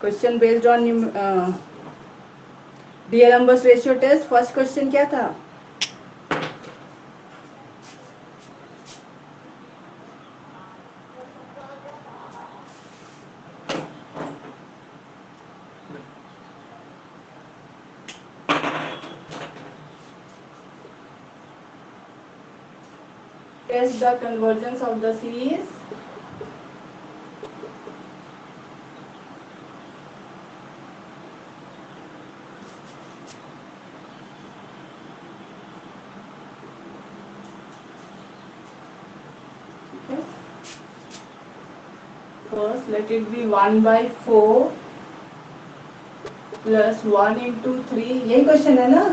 Question based on D'Alembert's ratio test. First question क्या था? Test the convergence of the series first let it be 1/4 plus 1 into 3, यही question है ना?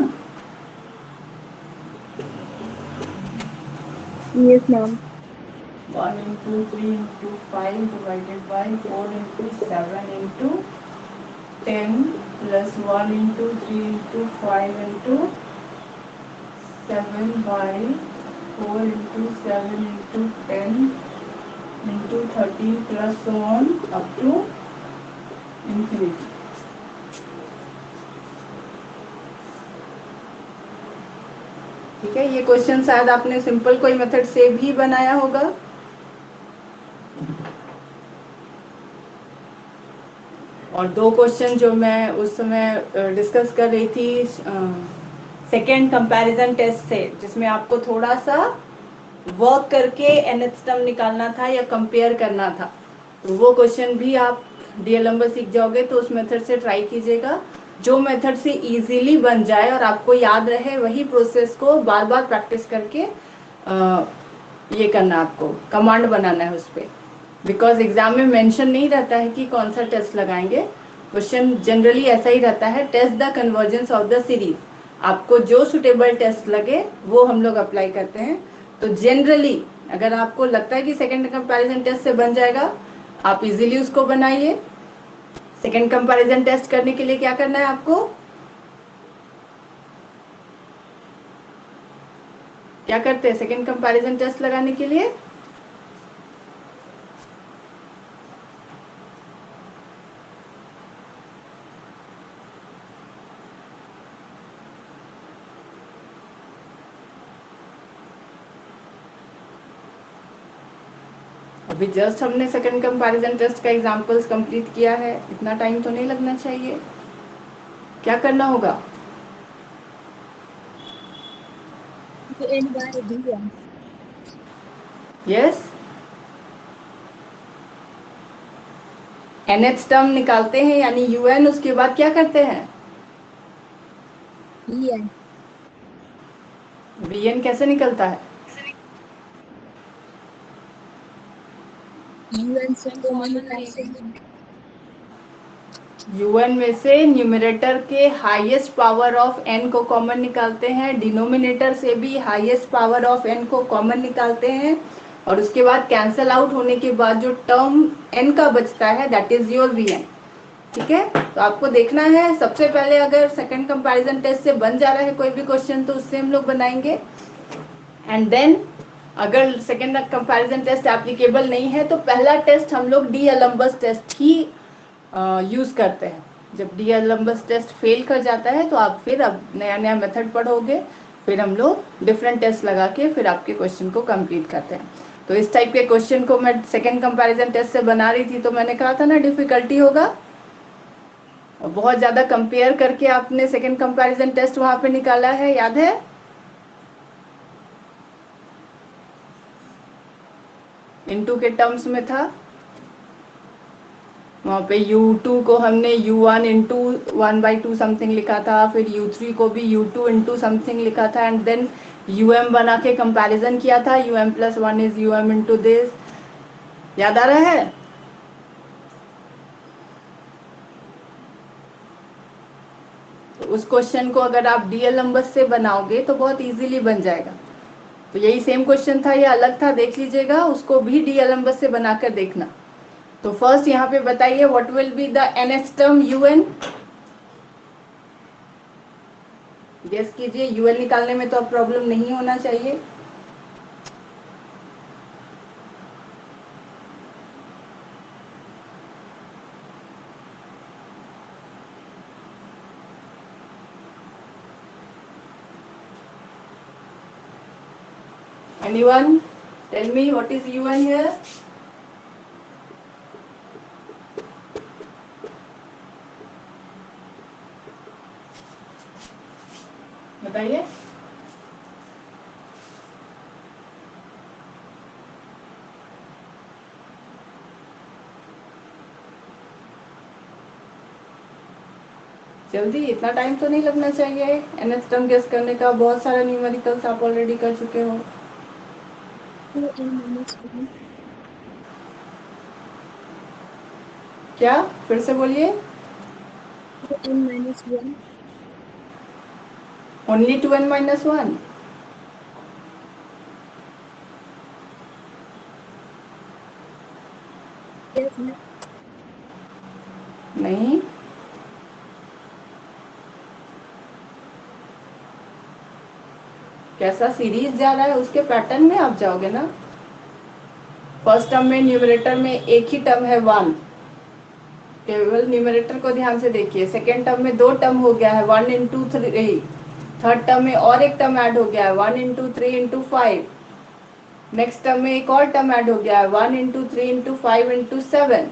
Yes, ma'am. 1 into 3 into 5 divided by 4 into 7 into 10 plus 1 into 3 into 5 into 7 by 4 into 7 into 10 into 13 plus so on up to infinity. ठीक है, ये question शायद आपने simple कोई method से भी बनाया होगा। और दो क्वेश्चन जो मैं उस समय डिस्कस कर रही थी सेकेंड कंपैरिजन टेस्ट से, जिसमें आपको थोड़ा सा वर्क करके nth टर्म निकालना था या कंपेयर करना था, तो वो क्वेश्चन भी आप डीएलएम्बर्स सीख जाओगे तो उस मेथड से ट्राई कीजिएगा। जो मेथड से इजीली बन जाए और आपको याद रहे, वही प्रोसेस को बार बार प्रैक्टिस करके ये करना, आपको कमांड बनाना है उस पर। बिकॉज एग्जाम में मेंशन नहीं रहता है कि कौन सा टेस्ट लगाएंगे, क्वेश्चन जनरली ऐसा ही रहता है, test the convergence of the series. आपको जो सुटेबल टेस्ट लगे वो हम लोग अप्लाई करते हैं। तो जनरली अगर आपको लगता है कि सेकेंड कंपैरिजन टेस्ट से बन जाएगा, आप इजीली उसको बनाइए। सेकेंड कंपैरिजन टेस्ट करने के लिए क्या करना है आपको? क्या करते हैं सेकेंड कंपैरिजन टेस्ट लगाने के लिए? अभी जस्ट हमने सेकंड कंपैरिजन टेस्ट का एग्जांपल्स कंप्लीट किया है, इतना टाइम तो नहीं लगना चाहिए। क्या करना होगा? To end by DM. Yes, nth term निकालते हैं यानी un, उसके बाद क्या करते हैं? EN. vn कैसे निकलता है? UN से कॉमन निकालते हैं। un में से न्यूमरेटर के हाईएस्ट पावर ऑफ n को कॉमन निकालते हैं, डिनोमिनेटर से भी हाईएस्ट पावर ऑफ n को कॉमन निकालते हैं, और उसके बाद कैंसल आउट होने के बाद जो टर्म n का बचता है दैट इज योर vn। ठीक है, तो आपको देखना है सबसे पहले अगर सेकंड कंपैरिजन टेस्ट से बन जा रहा है कोई भी क्वेश्चन तो उससे हम लोग बनाएंगे, एंड देन अगर सेकेंड कंपैरिजन टेस्ट एप्लीकेबल नहीं है तो पहला टेस्ट हम लोग डीएलएम्बर्स टेस्ट ही यूज करते हैं। जब डीएलएम्बर्स टेस्ट फेल कर जाता है तो आप फिर अब नया नया मेथड पढ़ोगे, फिर हम लोग डिफरेंट टेस्ट लगा के फिर आपके क्वेश्चन को कंप्लीट करते हैं। तो इस टाइप के क्वेश्चन को मैं सेकेंड कंपैरिजन टेस्ट से बना रही थी तो मैंने कहा था ना डिफिकल्टी होगा, और बहुत ज्यादा कंपेयर करके आपने सेकेंड कंपैरिजन टेस्ट वहां पे निकाला है, याद है? इनटू के टर्म्स में था, वहाँ पे U2 को हमने U1 इंटू 1/2 समथिंग लिखा था, फिर U3 को भी U2 इंटू समथिंग लिखा था, एंड देन UM बना के कंपैरिजन किया था, UM plus 1 is UM into this. याद आ रहा है? तो उस क्वेश्चन को अगर आप डीएलएम्बर्स से बनाओगे तो बहुत इजीली बन जाएगा। तो यही सेम क्वेश्चन था, ये अलग था, देख लीजिएगा, उसको भी डीएलएम्बर्स से बनाकर देखना। तो फर्स्ट यहाँ पे बताइए what will be the nth term UN। Guess कीजिए, UN निकालने में तो अब प्रॉब्लम नहीं होना चाहिए। Anyone? Tell me what is U1 here? बताइए। जल्दी, इतना टाइम तो नहीं लगना चाहिए nth टर्म गेस करने का, बहुत सारे न्यूमेरिकल्स आप ऑलरेडी कर चुके हो। 2n-1 क्या, फिर से बोलिए। 2n-1 only 2n-1? yes ma'am नहीं, कैसा सीरीज जा रहा है उसके पैटर्न में आप जाओगे ना। फर्स्ट टर्म में न्यूमरेटर में एक ही टर्म है 1, केवल न्यूमरेटर को ध्यान से देखिए। सेकेंड टर्म में 2 टर्म हो गया है, 1 इंटू 3। थर्ड टर्म में और एक टर्म ऐड हो गया है, 1 इंटू 3 इंटू 5। नेक्स्ट टर्म में एक और टर्म ऐड हो गया है, 1 इंटू 3 इंटू 5 इंटू 7।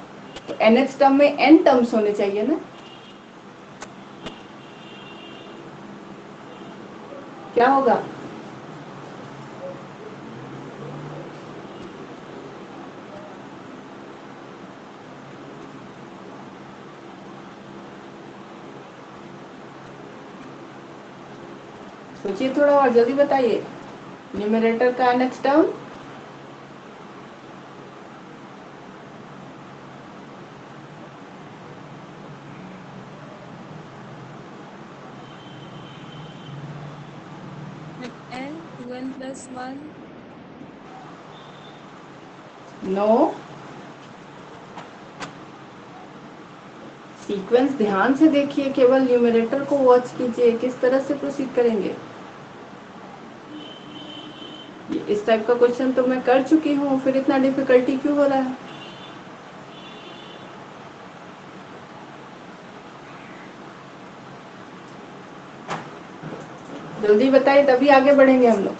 तो nth टर्म में n टर्म्स होने चाहिए ना। क्या होगा? सोचिए थोड़ा और, जल्दी बताइए। न्यूमरेटर का nth term n 2n plus 1 no. Sequence ध्यान से देखिए, केवल न्यूमरेटर को वॉच कीजिए, किस तरह से प्रोसीड करेंगे। इस टाइप का क्वेश्चन तो मैं कर चुकी हूँ, फिर इतना डिफिकल्टी क्यों हो रहा है? जल्दी बताइए, तभी आगे बढ़ेंगे हम लोग।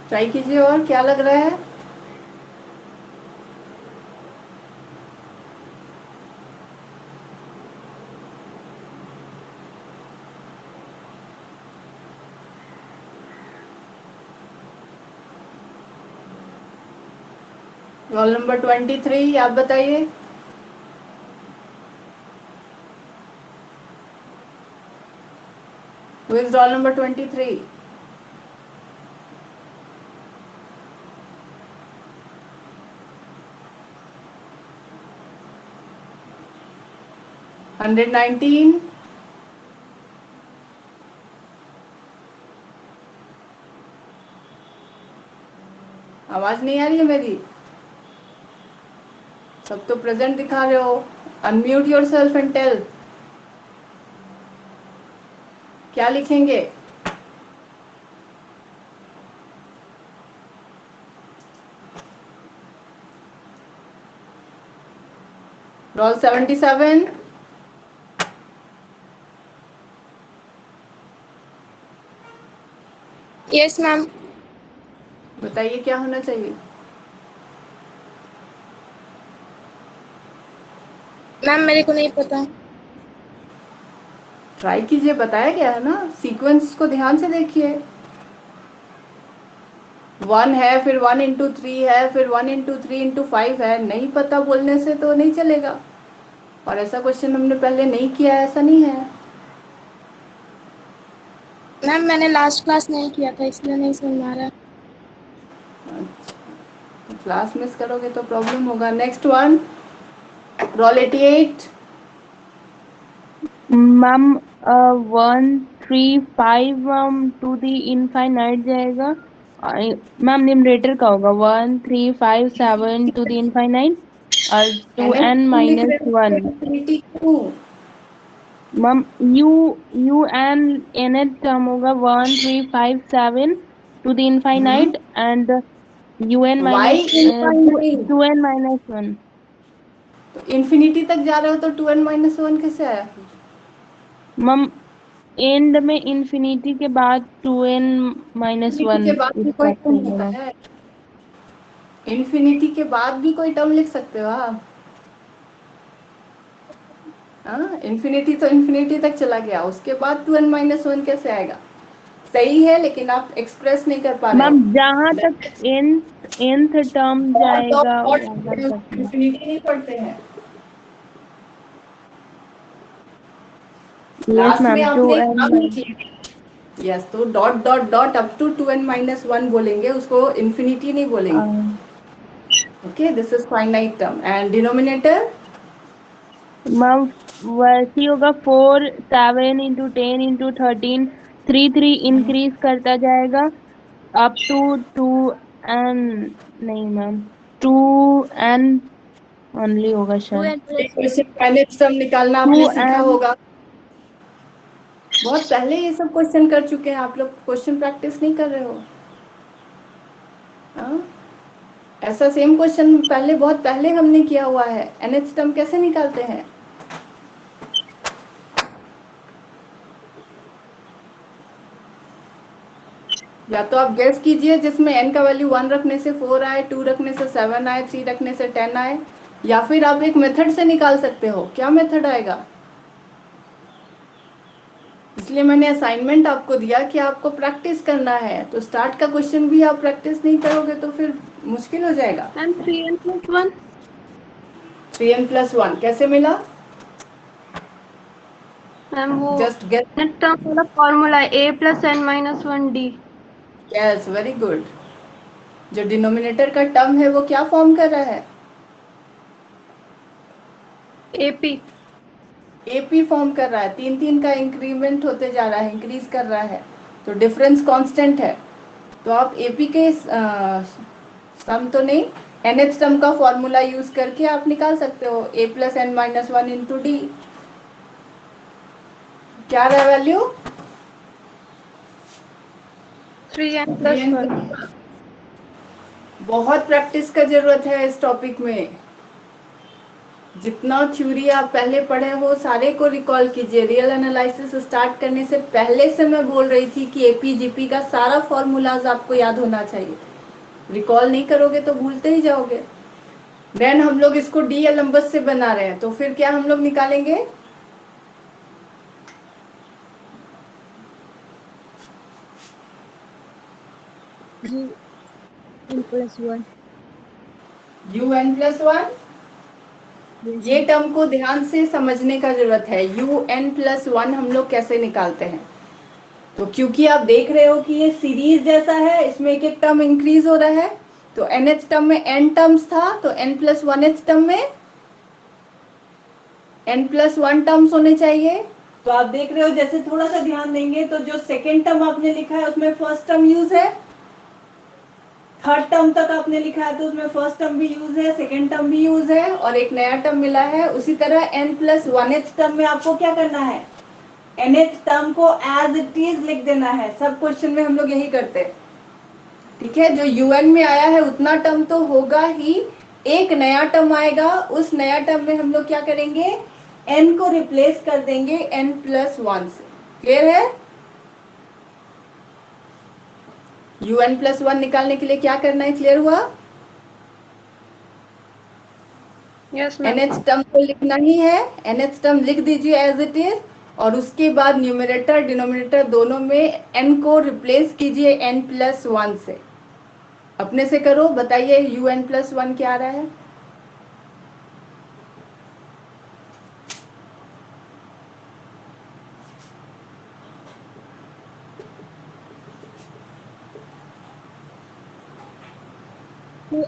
ट्राई कीजिए, और क्या लग रहा है? रोल नंबर 23, आप बताइए। Who is roll number 23? Hundred 19? आवाज नहीं आ रही है मेरी? सब तो प्रेजेंट दिखा रहे हो। Unmute yourself and tell, क्या लिखेंगे? रोल 77? yes ma'am बताइए क्या होना चाहिए। मैम मेरे को नहीं पता ट्राई कीजिए, बताया गया है ना। सीक्वेंस को ध्यान से देखिए। 1 है, फिर 1 इंटू 3 है, फिर 1 इंटू 3 इंटू 5 है। नहीं पता बोलने से तो नहीं चलेगा। और ऐसा क्वेश्चन हमने पहले नहीं किया है, ऐसा नहीं है। मैम मैंने लास्ट क्लास नहीं किया था इसलिए नहीं समझ में आ रहा अच्छा, क्लास मिस करोगे तो प्रॉब्लम होगा। Next one, roll 88। Ma'am 135 ma'am to the infinite जाएगा। मैम न्यूमरेटर का होगा 1357 to the infinite. Two n minus one. Infinity क्यों? Ma'am u n n term होगा 1357 to the infinite and u n y minus infinite? Two n minus one. तो infinity तक जा रहे हो तो 2n-1 कैसे आया? मैम एंड में इंफिनिटी के बाद 2n-1 इन्फिनिटी के बाद इस भी कोई बात टर्म सही है होता मैम। है? इन्फिनिटी के बाद भी कोई टर्म लिख सकते हो आप? हाँ, इन्फिनिटी तो इन्फिनिटी तक चला गया, उसके बाद 2n-1 कैसे आएगा? सही है, लेकिन आप एक्सप्रेस नहीं कर पा रहे मैम हो। जहाँ तक nth टर्म डॉट डॉट जाएगा डॉट वहां तक है। इन्फिनिटी नहीं पढ़ते हैं। यस लास्ट में मैम टू आपने एक एन नाम लिख लिया। यस, तो dot dot dot up to 2n-1 बोलेंगे, उसको इन्फिनिटी नहीं बोलेंगे। Okay, this is finite term and denominator. Ma'am वैसे ही होगा 4 7 इंटू 10 इंटू 13 3 इंक्रीज करता जाएगा अप टू 2n। नहीं मैम 2n ओनली होगा शायद। 2n+1 nth टर्म निकालना आपने सीखा 2n। होगा, बहुत पहले ये सब क्वेश्चन कर चुके हैं आप लोग, क्वेश्चन प्रैक्टिस नहीं कर रहे हो। हाँ? ऐसा सेम क्वेश्चन पहले, बहुत पहले हमने किया हुआ है। nth टर्म कैसे निकालते हैं? या तो आप गेस कीजिए जिसमें n का वैल्यू 1 रखने से 4 आए, 2 रखने से 7 आए, 3 रखने से 10 आए, या फिर आप एक मेथड से निकाल सकते हो। क्या मेथड आएगा? इसलिए मैंने असाइनमेंट आपको दिया कि आपको प्रैक्टिस करना है, तो स्टार्ट का क्वेश्चन भी आप प्रैक्टिस नहीं करोगे तो फिर मुश्किल हो जाएगा। Ma'am 3n+1। 3n+1 कैसे मिला? मैम वो जस्ट गेस। nth टर्म वाला फॉर्मूला है a+n-1d। Yes, very good. जो डिनोमिनेटर का टर्म है वो क्या फॉर्म कर रहा है? ap। एपी फॉर्म कर रहा है, 3 का इंक्रीमेंट होते जा रहा है, इंक्रीज कर रहा है, तो डिफरेंस कांस्टेंट है। तो आप एपी के सम तो नहीं, nth टर्म का फॉर्मूला यूज करके आप निकाल सकते हो a+n-1 इंटू डी। क्या रहा वैल्यू? 3n+1। बहुत प्रैक्टिस का जरूरत है इस टॉपिक में। जितना थ्योरी आप पहले पढ़े हो सारे को रिकॉल कीजिए। रियल एनालिसिस स्टार्ट करने से पहले से मैं बोल रही थी कि एपी जीपी का सारा फॉर्मूलाज आपको याद होना चाहिए। रिकॉल नहीं करोगे तो भूलते ही जाओगे। देन हम लोग इसको डी एलम्बस से बना रहे हैं, तो फिर क्या हम लोग निकालेंगे? un+1। un+1। ये टर्म को ध्यान से समझने का जरूरत है। un+1 हम लोग कैसे निकालते हैं? तो क्योंकि आप देख रहे हो कि ये सीरीज जैसा है, इसमें एक एक टर्म इंक्रीज हो रहा है, तो nth टर्म में n टर्म्स था, तो n+1th टर्म में n+1 टर्म्स होने चाहिए। तो आप देख रहे हो, जैसे थोड़ा सा ध्यान देंगे तो जो सेकेंड टर्म आपने लिखा है उसमें फर्स्ट टर्म यूज है, थर्ड टर्म तक आपने लिखा है तो उसमें फर्स्ट टर्म भी यूज है, सेकेंड टर्म भी यूज है, और एक नया टर्म मिला है। उसी तरह n+1th टर्म में आपको क्या करना है? nth टर्म को एज इट इज लिख देना है। सब क्वेश्चन में हम लोग यही करते हैं। ठीक है, जो un में आया है उतना टर्म तो होगा ही, एक नया टर्म आएगा, उस नया टर्म में हम लोग क्या करेंगे? n को रिप्लेस कर देंगे n+1 से। क्लियर है? un+1 निकालने के लिए क्या करना है, क्लियर हुआ? Yes ma'am. nth टर्म को लिखना ही है, nth टर्म लिख दीजिए एज इट इज, और उसके बाद न्यूमरेटर डिनोमिनेटर दोनों में n को रिप्लेस कीजिए n+1 से। अपने से करो, बताइए un+1 क्या आ रहा है?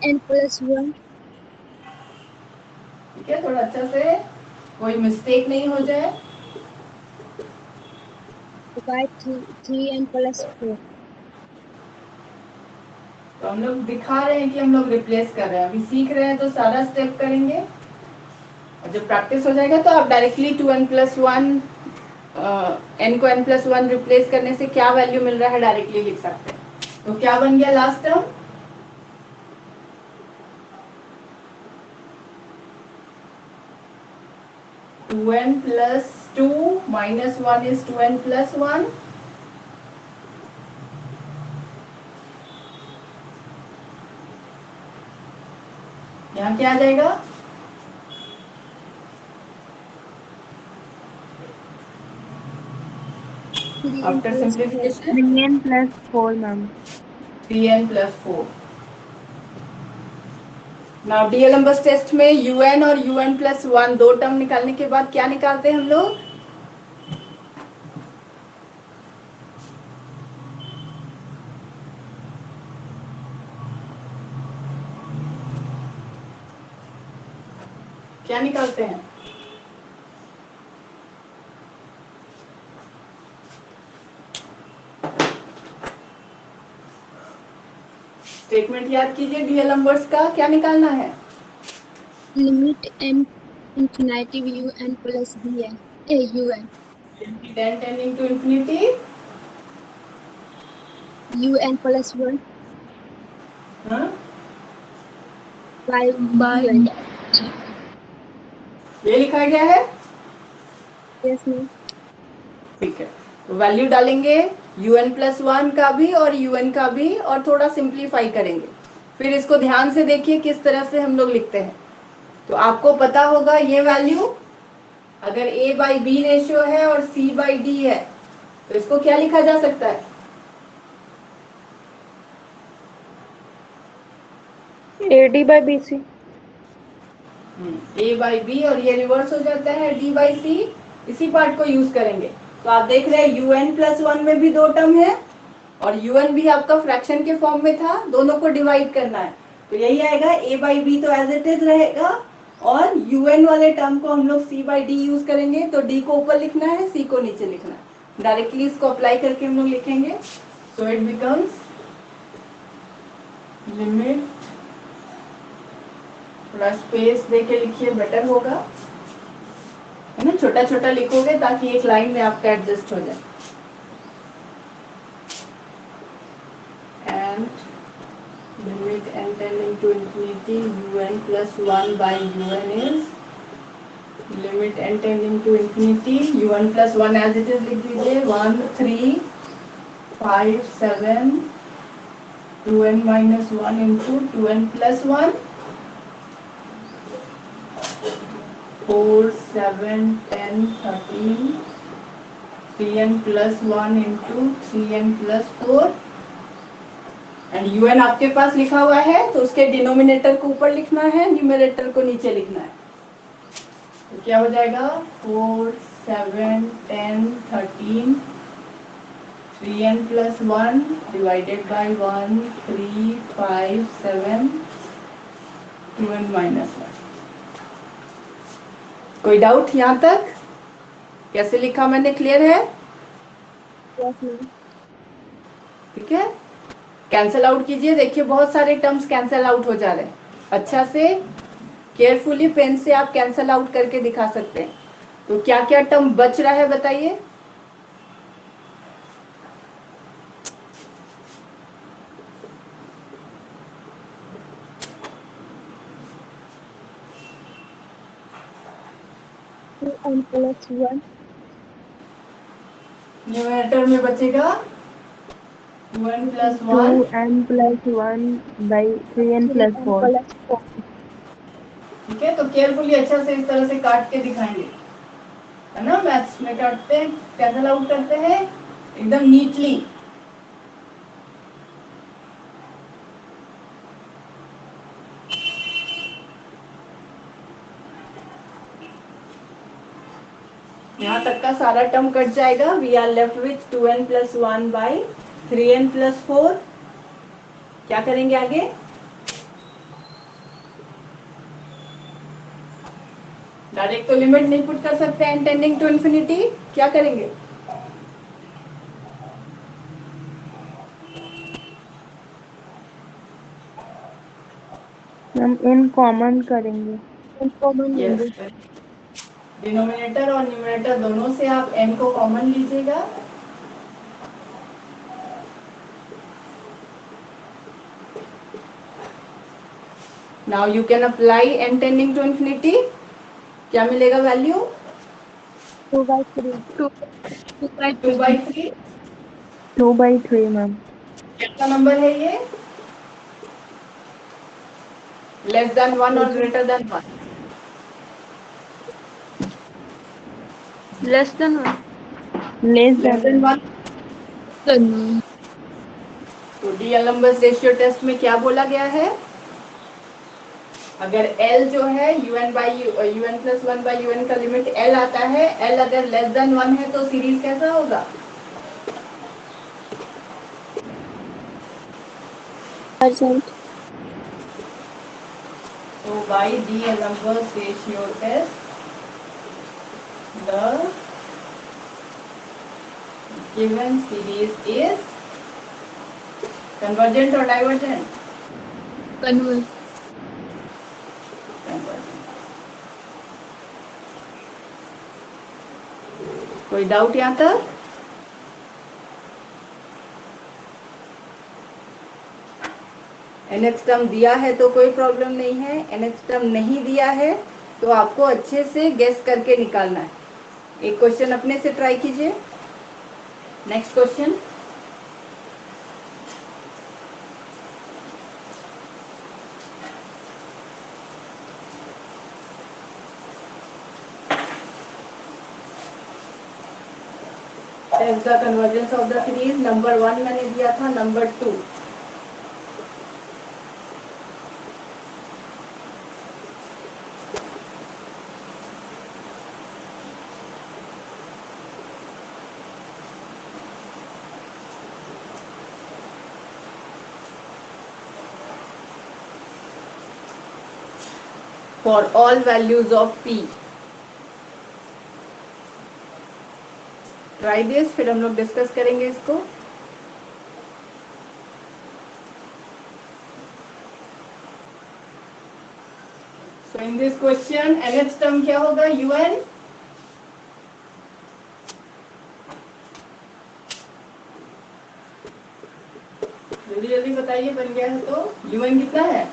n+1 ठीक है, थोड़ा अच्छा से, कोई मिस्टेक नहीं हो जाए। by 3n+4। तो हम लोग दिखा रहे हैं कि हम लोग रिप्लेस कर रहे हैं, अभी सीख रहे हैं तो सारा स्टेप करेंगे, और जब प्रैक्टिस हो जाएगा तो आप डायरेक्टली 2n+1 n को n+1 रिप्लेस करने से क्या वैल्यू मिल रहा है डायरेक्टली लिख सकते हैं। तो क्या बन गया last term? 2n+2 -1 is 2n+1, यहाँ क्या आ जाएगा? After simplification 3n+4 ma'am. 3n+4। Now D'Alembert's test में un और un+1 दो टर्म निकालने के बाद क्या निकालते हैं हम लोग? क्या निकालते हैं? स्टेटमेंट याद कीजिए, डीएलएमबस का क्या निकालना है? लिमिट n इंफिनिटी un plus bn un n tending to infinity un+1 हाँ, by un। ये लिखा गया है। Yes ma'am. ठीक है, तो वैल्यू डालेंगे un+1 का भी और un का भी, और थोड़ा सिंप्लीफाई करेंगे। फिर इसको ध्यान से देखिए किस तरह से हम लोग लिखते हैं। तो आपको पता होगा ये वैल्यू, अगर a/b रेशियो है और c/d है तो इसको क्या लिखा जा सकता है? AD/BC। a/b, और ये रिवर्स हो जाता है d/c। इसी पार्ट को यूज करेंगे। तो आप देख रहे हैं un+1 में भी दो टर्म है और un भी आपका फ्रैक्शन के फॉर्म में था, दोनों को डिवाइड करना है। तो यही आएगा, a/b तो एज इट इज रहेगा, और un वाले टर्म को हम लोग c/d यूज करेंगे। तो d को ऊपर लिखना है, c को नीचे लिखना है। डायरेक्टली इसको अप्लाई करके हम लोग लिखेंगे। सो इट बिकम्स लिमिट, थोड़ा स्पेस देके लिखिए, बेटर होगा, है ना, छोटा छोटा लिखोगे ताकि एक लाइन में आपका एडजस्ट हो जाए। And limit n tending to infinity un+1 by un is limit n tending to infinity un+1 as it is लिख दीजिए, 1 3 5 7 2n-1 into 2n+1 4 7 10 13 3n+1 into 3n+4, and un आपके पास लिखा हुआ है तो उसके डिनोमिनेटर को ऊपर लिखना है, न्यूमरेटर को नीचे लिखना है। तो क्या हो जाएगा, 4 7 10 13 3n+1 डिवाइडेड बाय 1 3 5 7 2n-1। कोई डाउट यहाँ तक? कैसे लिखा मैंने, क्लियर है? Yes ma'am. ठीक है, कैंसल आउट कीजिए, देखिए बहुत सारे टर्म्स कैंसल आउट हो जा रहे हैं। अच्छा से केयरफुली पेन से आप कैंसल आउट करके दिखा सकते हैं। तो क्या क्या टर्म बच रहा है बताइए? un+1 न्यूमरेटर में बचेगा 2n+1। 2n+1 by 3n+4। un+4। ठीक है, तो केयरफुली अच्छा से इस तरह से काट के दिखाएंगे, है ना, मैथ्स में काटते हैं, कैंसल आउट करते हैं एकदम नीटली। यहाँ तक का सारा टर्म कट जाएगा। We are left with 2n+1 by 3n+4। क्या करेंगे आगे? डायरेक्ट तो लिमिट नहीं पुट कर सकते n टेंडिंग टू इंफिनिटी, क्या करेंगे? हम n कॉमन करेंगे। कॉमन यस, लेंगे। डिनोमिनेटर और न्यूमरेटर दोनों से आप n को कॉमन लीजिएगा। Now you can apply n tending to infinity. क्या मिलेगा वैल्यू? 2/3। 2/3। 2/3 मैम। कितना नंबर है ये? लेस देन 1 और greater than 1? Less than less less than than 1। तो डीएल नंबर्स रेशियो टेस्ट में क्या बोला गया है? अगर L जो है un by un plus 1 by un का लिमिट L आता है, L अगर लेस देन 1 है तो सीरीज कैसा होगा? Percent. So by DL numbers ratio test, the given series is convergent or divergent? Convert. Convergent. कोई डाउट यहाँ तक? nth टर्म दिया है तो कोई प्रॉब्लम नहीं है, nth टर्म नहीं दिया है तो आपको अच्छे से गेस करके निकालना है। एक क्वेश्चन अपने से ट्राई कीजिए। Next question. Test the convergence of the series. Number 1 मैंने दिया था, number 2। For all values of p। Try this, फिर हम लोग डिस्कस करेंगे इसको। So in this question nth term क्या होगा? un। जल्दी जल्दी बताइए, बन गया है तो। un कितना है?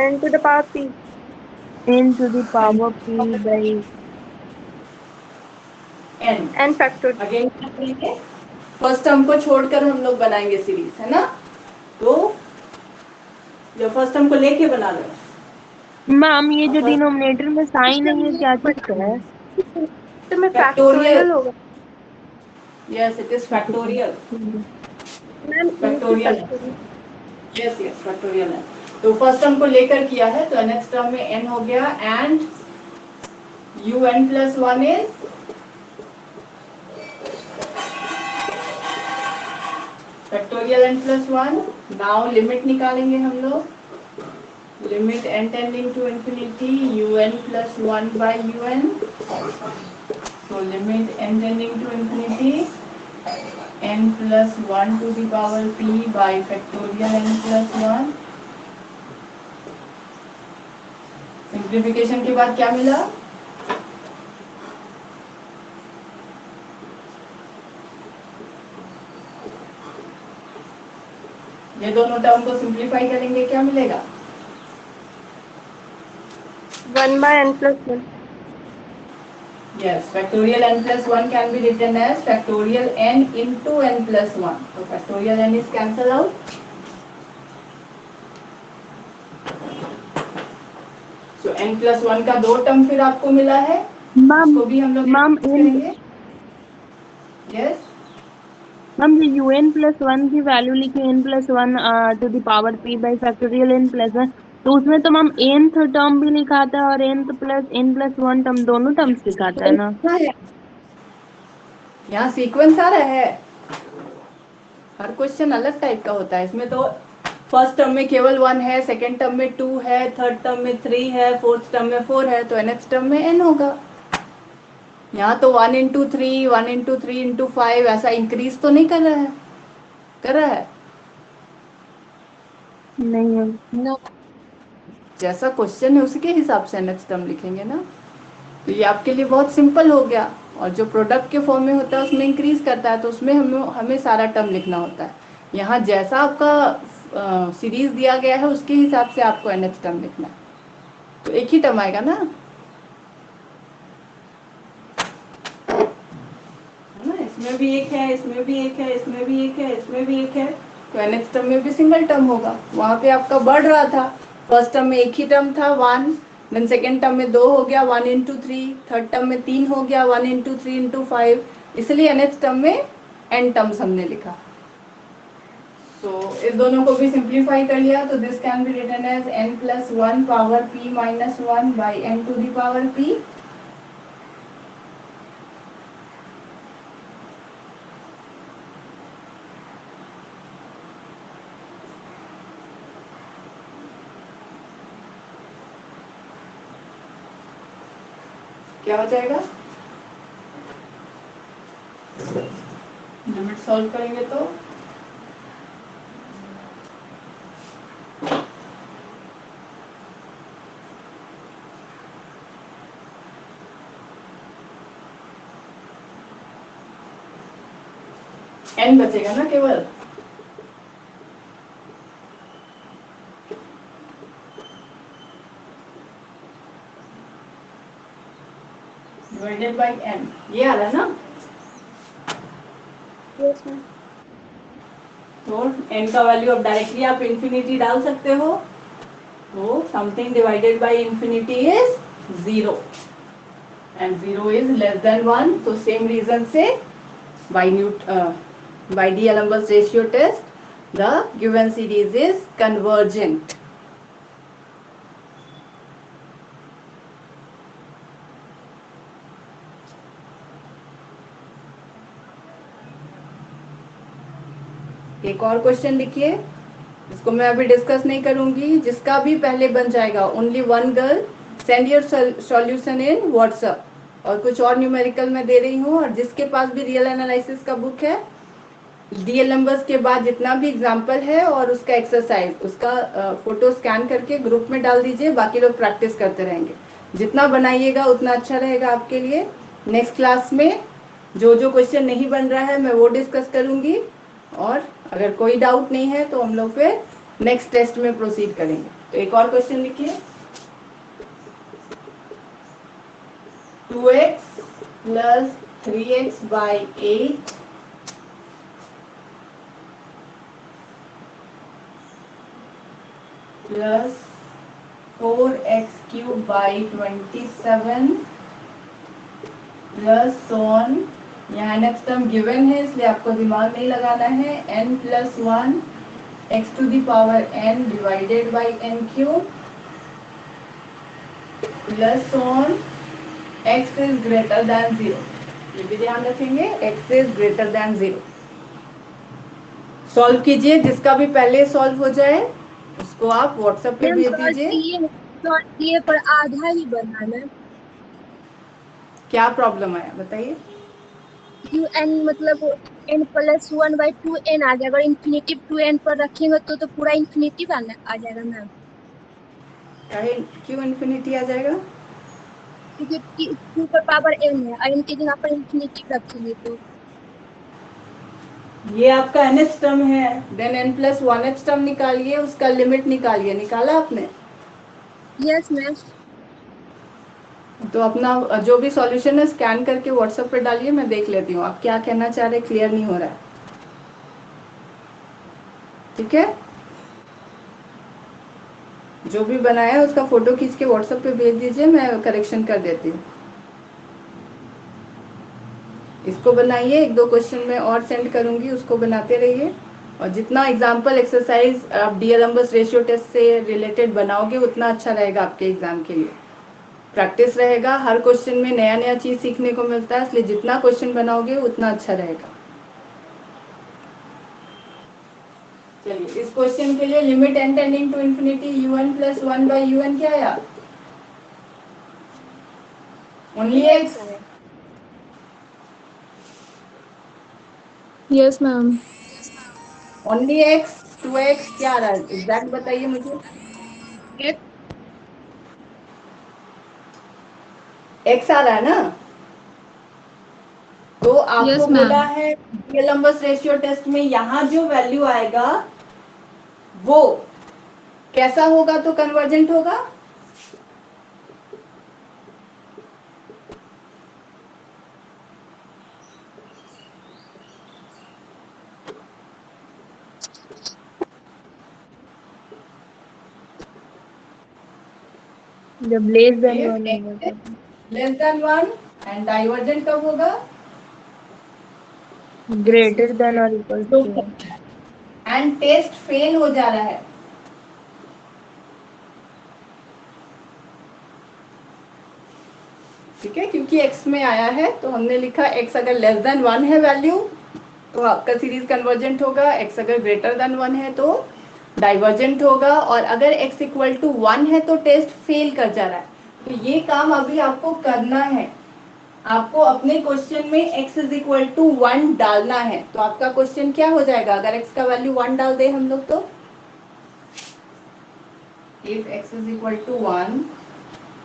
n to the power p। n to the power p by n। n factor. Again क्या करेंगे? फर्स्ट टर्म को छोड़कर हम लोग बनाएंगे सीरीज, है ना? तो जो फर्स्ट टर्म को लेके बना लो। मैम ये जो फर्स्ट डिनोमिनेटर में साइन है ये क्या चीज का है? तो में फैक्टोरियल। फैक्टोरियल होगा। Yes, it is factorial. Ma'am A की फैक्टोरियल है। फैक्टोरियल। यस यस, फैक्टोरियल है। तो फर्स्ट टर्म को लेकर किया है तो नेक्स्ट टर्म में n हो गया and un plus 1 is factorial n plus 1। Now limit निकालेंगे हम लोग। Limit n tending to infinity un plus 1 by un। So limit n tending to infinity n plus 1 to the power p by factorial n plus 1। Simplification के बाद क्या मिला? ये दोनों term को सिंप्लीफाई करेंगे, क्या मिलेगा? 1/n+1। Yes, factorial n plus 1 can be written as factorial n into n plus 1। So factorial n is cancel out। So n plus 1 का दो टर्म फिर आपको मिला है, मैम उसको भी हम लोग मैम डिस्कस n करेंगे। यस, मैम ये un+1 की वैल्यू लिखी n+1 to the power p by factorial n+1, तो उसमें तो मैम nth टर्म भी लिखा था और nth प्लस n+1 टर्म दोनों टर्म्स लिखाता है ना? यहाँ सीक्वेंस आ रहा है। हर क्वेश्चन अलग टाइप का होता है। इसमें तो फर्स्ट टर्म में केवल 1 है, सेकेंड टर्म में 2 है, थर्ड टर्म में 3 है, फोर्थ टर्म में 4 है, तो नेक्स्ट टर्म में n होगा। यहाँ तो 1 इंटू 3, 1 इंटू 3 इंटू 5 ऐसा इंक्रीज तो नहीं कर रहा है? कर रहा है? नहीं है। नो। जैसा क्वेश्चन है उसके हिसाब से nth टर्म लिखेंगे ना। तो ये आपके लिए बहुत सिंपल हो गया। और जो प्रोडक्ट के फॉर्म में होता है उसमें इंक्रीज करता है, तो उसमें हमें सारा टर्म लिखना होता है। यहाँ जैसा आपका सीरीज दिया गया है उसके हिसाब से आपको nth टर्म लिखना है, तो एक ही टर्म आएगा ना, है ना। इसमें भी एक है, इसमें भी एक है, इसमें भी एक है, इसमें भी एक है, तो nth टर्म में भी सिंगल टर्म होगा। वहां पे आपका बढ़ रहा था, फर्स्ट टर्म में एक ही टर्म था 1, देन सेकेंड टर्म में 2 हो गया 1 इंटू 3, थर्ड टर्म में 3 हो गया 1 इंटू 3 इंटू 5, इसलिए nth टर्म में n टर्म्स हमने लिखा। तो इस दोनों को भी सिंप्लीफाई कर लिया, तो this can be written as n plus 1 power p minus 1 by n to the power p। क्या हो जाएगा, लिमिट सॉल्व करेंगे तो n बचेगा ना केवल, डिवाइडेड बाई n, ये आ रहा है ना। Yes ma'am. तो n का वैल्यू अब डायरेक्टली आप इंफिनिटी डाल सकते हो, तो something divided by infinity is 0 and 0 is less than 1। तो सेम रीजन से by D'Alembert ratio test the given series is convergent। एक और क्वेश्चन लिखिए, इसको मैं अभी डिस्कस नहीं करूंगी, जिसका भी पहले बन जाएगा only one girl send your solution in WhatsApp, और कुछ और न्यूमेरिकल मैं दे रही हूँ। और जिसके पास भी रियल एनालिसिस का बुक है, डीएल नंबर्स के बाद जितना भी एग्जाम्पल है और उसका एक्सरसाइज, उसका फोटो स्कैन करके ग्रुप में डाल दीजिए, बाकी लोग प्रैक्टिस करते रहेंगे। जितना बनाइएगा उतना अच्छा रहेगा आपके लिए। नेक्स्ट क्लास में जो जो क्वेश्चन नहीं बन रहा है मैं वो डिस्कस करूंगी, और अगर कोई डाउट नहीं है तो हम लोग फिर नेक्स्ट टेस्ट में प्रोसीड करेंगे। तो एक और क्वेश्चन लिखिए, 2x plus 3x by 8 plus 4x cube by 27 plus so on, यहाँ नेक्स्ट टर्म गिवन है इसलिए आपको दिमाग नहीं लगाना है, n plus 1 x to the power n divided by n cube plus सोन x इज ग्रेटर देन 0। ये भी ध्यान रखेंगे, x is greater than 0। Solve कीजिए, जिसका भी पहले सॉल्व हो जाए उसको आप व्हाट्सएप पे मैम भेज दीजिए। सॉल्व किए पर आधा ही बना है मैम। क्या प्रॉब्लम आया बताइए। क्यू एन मतलब n प्लस 1 बाई 2n आ जाएगा, अगर इन्फिनेटिव 2n पर रखेंगे तो पूरा इन्फिनेटिव आ जाएगा मैम। क्यों इन्फिनिटी आ जाएगा, क्योंकि q पर पावर n है और n की जगह पर इन्फिनेटिव रखेंगे तो। ये आपका nth टर्म है, then n plus 1th term निकालिए, उसका लिमिट निकालिए, निकाला आपने। Yes ma'am. तो अपना जो भी सॉल्यूशन है स्कैन करके व्हाट्सएप पे डालिए, मैं देख लेती हूँ आप क्या कहना चाह रहे, क्लियर नहीं हो रहा है, ठीक है। जो भी बनाया है उसका फोटो खींच के व्हाट्सएप पे भेज दीजिए, मैं करेक्शन कर देती हूँ। इसको बनाइए, एक दो क्वेश्चन में और सेंड करूंगी, उसको बनाते रहिए। और जितना एग्जाम्पल एक्सरसाइज आप डीएलएम्बर्स रेशियो टेस्ट से रिलेटेड बनाओगे उतना अच्छा रहेगा आपके एग्जाम के लिए। प्रैक्टिस रहेगा, हर क्वेश्चन में नया नया चीज सीखने को मिलता है, इसलिए जितना क्वेश्चन बनाओगे उतना अच्छा रहेगा। चलिए, इस क्वेश्चन के लिए limit n tending to infinity un plus 1 by un क्या आया, only x। Yes ma'am. Only x, 2x क्या आ रहा है एग्जैक्ट बताइए मुझे। x आ रहा है ना, तो आपको Yes, बोला ma'am. है कोलम्बस रेशियो टेस्ट में यहाँ जो वैल्यू आएगा वो कैसा होगा, तो कन्वर्जेंट होगा। जब लेस देन if 1 होगा x तब। लेस देन 1 एंड डाइवर्जेंट कब होगा, ग्रेटर देन और equal to. And test fail हो जा रहा है। ठीक है, क्योंकि x में आया है तो हमने लिखा x अगर लेस देन 1 है वैल्यू तो आपका सीरीज कन्वर्जेंट होगा, x अगर ग्रेटर देन 1 है तो डाइवर्जेंट होगा, और अगर x इक्वल टू 1 है तो टेस्ट फेल कर जा रहा है। तो ये काम अभी आपको करना है, आपको अपने क्वेश्चन में x इज इक्वल टू 1 डालना है। तो आपका क्वेश्चन क्या हो जाएगा, अगर x का वैल्यू 1 डाल दे हम लोग तो if x is equal to 1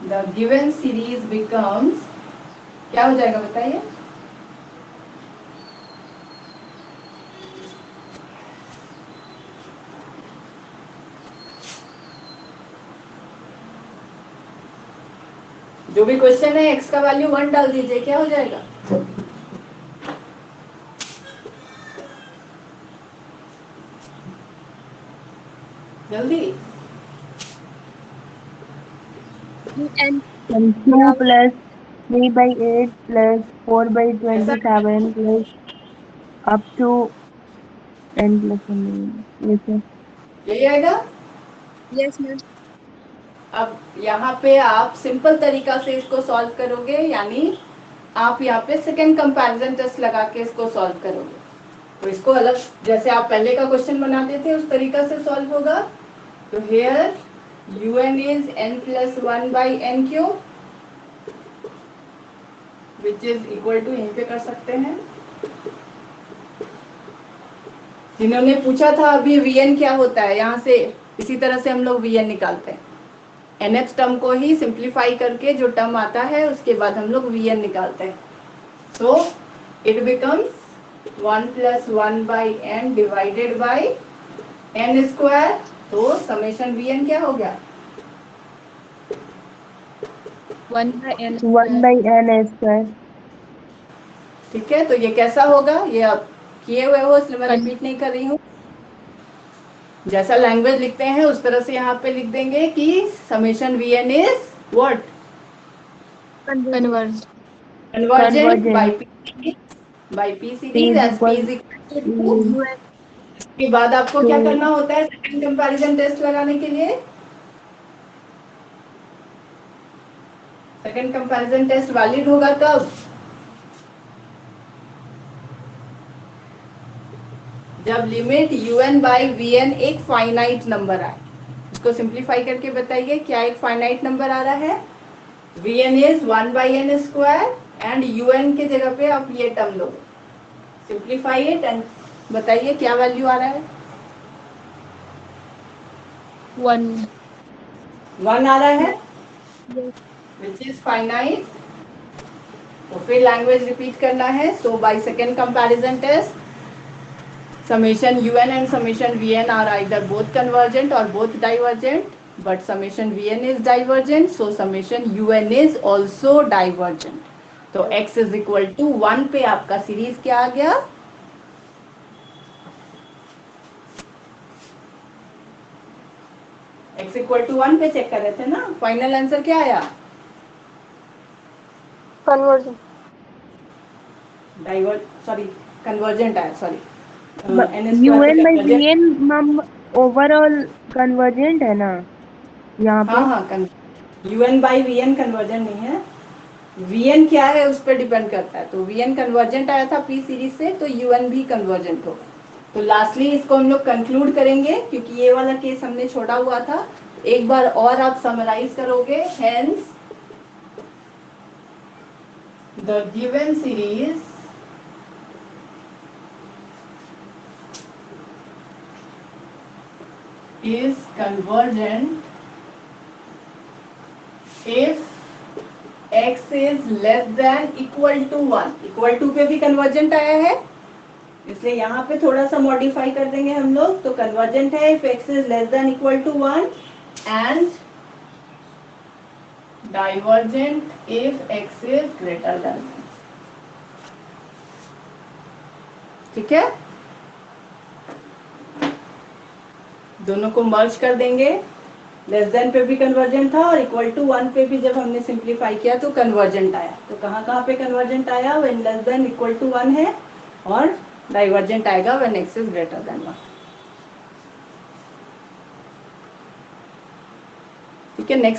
the given series becomes, क्या हो जाएगा बताइए। जो भी क्वेश्चन है x का वैल्यू 1 डाल दीजिए, क्या हो जाएगा। जल्दी। UN 2 plus 3 by 8 plus 4 by ऐसा 27 plus up to n plus 1। ये सब यही आएगा। Yes, ma'am. अब यहाँ पे आप सिंपल तरीका से इसको सॉल्व करोगे, यानी आप यहाँ पे सेकेंड कंपैरिजन टेस्ट लगा के इसको सॉल्व करोगे। तो इसको अलग, जैसे आप पहले का क्वेश्चन बनाते थे उस तरीका से सॉल्व होगा। तो here un is n plus 1 by n cube which is equal to, यहीं पे कर सकते हैं। जिन्होंने पूछा था अभी vn क्या होता है, यहाँ से इसी तरह से हम लोग vn निकालते हैं। nth टर्म को ही सिंप्लीफाई करके जो टर्म आता है उसके बाद हम लोग vn निकालते हैं। So it becomes 1 plus 1 by n divided by n square. तो समेशन vn क्या हो गया, 1 by N 1 square. by n square। ठीक है। तो ये कैसा होगा, ये आप किए हुए हो इसलिए मैं Con- रिपीट नहीं कर रही हूँ। जैसा लैंग्वेज लिखते हैं उस तरह से यहाँ पे लिख देंगे कि summation vn is what, Converge. Convergent convergent by P p series is as P equal is equal to. to UN. इसके बाद आपको क्या to करना होता है सेकंड कंपैरिजन टेस्ट लगाने के लिए, सेकंड कंपैरिजन टेस्ट वैलिड होगा कब, जब लिमिट un बाई vn एक फाइनाइट नंबर आए। इसको सिंप्लीफाई करके बताइए क्या एक फाइनाइट नंबर आ रहा है, vn is 1 by n square and un के जगह पे आप ये टर्म लो, सिंप्लीफाई इट एंड बताइए क्या वैल्यू आ रहा है। 1. 1 आ रहा है Yes. Which is finite. तो फिर लैंग्वेज रिपीट करना है। So by second comparison test summation un and summation vn are either both convergent or both divergent, but summation vn is divergent, so summation un is also divergent। तो x is equal to 1 पे आपका series क्या आ गया, x equal to 1 पे check कर रहे थे ना, फाइनल आंसर क्या आया, Convergent. डाइवर्ज सॉरी कन्वर्जेंट आया, सॉरी but एन स्क्वायर पे un by convergent. vn ma'am overall convergent है ना यहाँ हाँ पे। हाँ, un बाई vn कन्वर्जेंट नहीं है, vn क्या है उस पर डिपेंड करता है। तो vn कन्वर्जेंट आया था p सीरीज से, तो un भी कन्वर्जेंट होगा। तो लास्टली इसको हम लोग कंक्लूड करेंगे क्योंकि ये वाला केस हमने छोड़ा हुआ था। एक बार और आप समराइज करोगे, hence the given series is convergent if x is less than equal to 1, equal to पे भी कन्वर्जेंट आया है, इसलिए यहाँ पे थोड़ा सा मॉडिफाई कर देंगे हम लोग। तो कन्वर्जेंट है if x is less than equal to 1 and divergent if x is greater than. ठीक है, दोनों को मर्ज कर देंगे। लेस देन पे भी कन्वर्जेंट था और इक्वल टू 1 पे भी जब हमने सिंप्लीफाई किया तो कन्वर्जेंट आया। तो कहाँ कहाँ पे कन्वर्जेंट आया? When less than equal to 1 है, और डाइवर्जेंट आएगा when x is greater than 1। ठीक है, नेक्स्ट